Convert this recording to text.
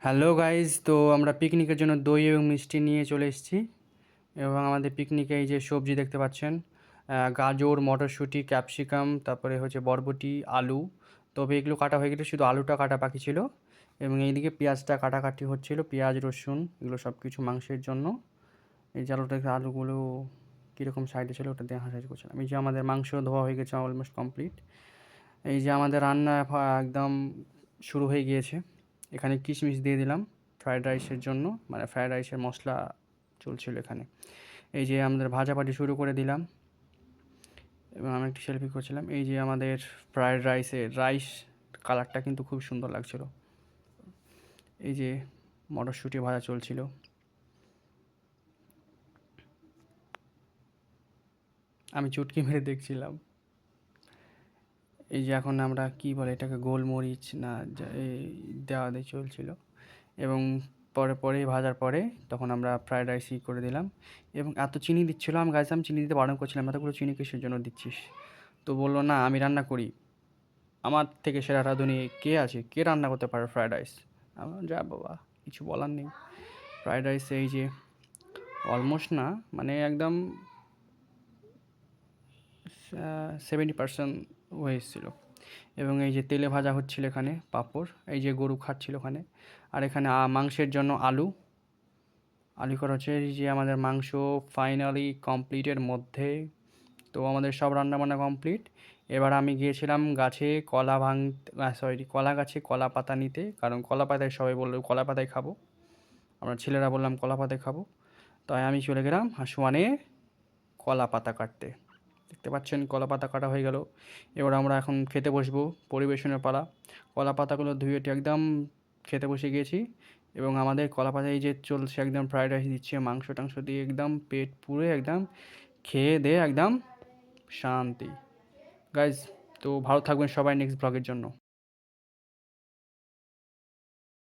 Hello guys, তো আমরা পিকনিকের জন্য দই এবং মিষ্টি নিয়ে চলে এসেছি। এবং আমাদের পিকনিকে এই যে সবজি দেখতে পাচ্ছেন, গাজর, মটরশুঁটি, ক্যাপসিকাম, তারপরে হচ্ছে বরবটি, আলু। তবে এগুলো কাটা হয়ে গেলে শুধু আলুটা কাটা বাকি ছিল। এবং এইদিকে পেঁয়াজটা কাটাকাটি হচ্ছিল, পেঁয়াজ, রসুন, এগুলো সব কিছু মাংসের জন্য। এই যে আলুগুলো কীরকম সাইডে ছিল ওটা দিয়ে হাসাহাসি করছিলাম। এই যে আমাদের মাংস ধোয়া হয়ে গেছে, অলমোস্ট কমপ্লিট। এই যে আমাদের রান্না একদম শুরু হয়ে গিয়েছে। এখানে কিশমিশ দিয়ে দিলাম ফ্রায়েড রাইসের জন্য, মানে ফ্রায়েড রাইসের মশলা চলছিল এখানে। এই যে আমাদের ভাজাভাজি শুরু করে দিলাম এবং আমি একটি সেলফি করছিলাম। এই যে আমাদের ফ্রায়েড রাইস কালারটা কিন্তু খুব সুন্দর লাগছিল। এই যে মটরশুঁটি ভাজা চলছিল। আমি চুটকি মেরে দেখছিলাম। এই যে এখন আমরা কি বলে এটাকে, গোলমরিচ না এই দেওয়া দিয়ে চলছিল। এবং পরে ভাজার পরে তখন আমরা ফ্রায়েড রাইসই করে দিলাম। এবং এত চিনি দিচ্ছিলো, আমি গাইছিলাম চিনি দিতে বারণ করছিলাম, এতগুলো চিনি কিসের জন্য দিচ্ছিস। তো বললো না আমি রান্না করি, আমার থেকে সেরা রাঁধুনি কে আছে, কে রান্না করতে পারে ফ্রায়েড রাইস। আমার যা বাবা, কিছু বলার নেই। ফ্রায়েড রাইস এই যে অলমোস্ট না, মানে একদম 70% হয়ে এসেছিলো। এবং এই যে তেলে ভাজা হচ্ছিল এখানে পাঁপড়, এই যে গরু খাচ্ছিল ওখানে। আর এখানে মাংসের জন্য আলু করা হচ্ছে। এই যে আমাদের মাংস ফাইনালি কমপ্লিটের মধ্যে। তো আমাদের সব রান্নাবান্না কমপ্লিট। এবার আমি গিয়েছিলাম গাছে কলা গাছে কলা পাতা নিতে, কারণ কলা পাতায় সবাই বললো কলা পাতায় খাবো, আমরা ছেলেরা বললাম কলা পাতায় খাবো। তাই আমি চলে গেলাম হাসুয়ানে কলা পাতা কাটতে। দেখতে পাচ্ছেন কলা পাতা কাটা হয়ে গেল। এবার আমরা এখন খেতে বসবো, পরিবেশনের পালা। কলা পাতাগুলো ধুয়ে একদম খেতে বসে গিয়েছি। এবং আমাদের কলা পাতায় এই যে চলছে একদম ফ্রায়েড রাইস দিচ্ছে, মাংস টাংস দিয়ে একদম পেট পুরে একদম খেয়ে দিয়ে একদম শান্তি। গাইজ, তো ভালো থাকবেন সবাই নেক্সট ব্লগের জন্য।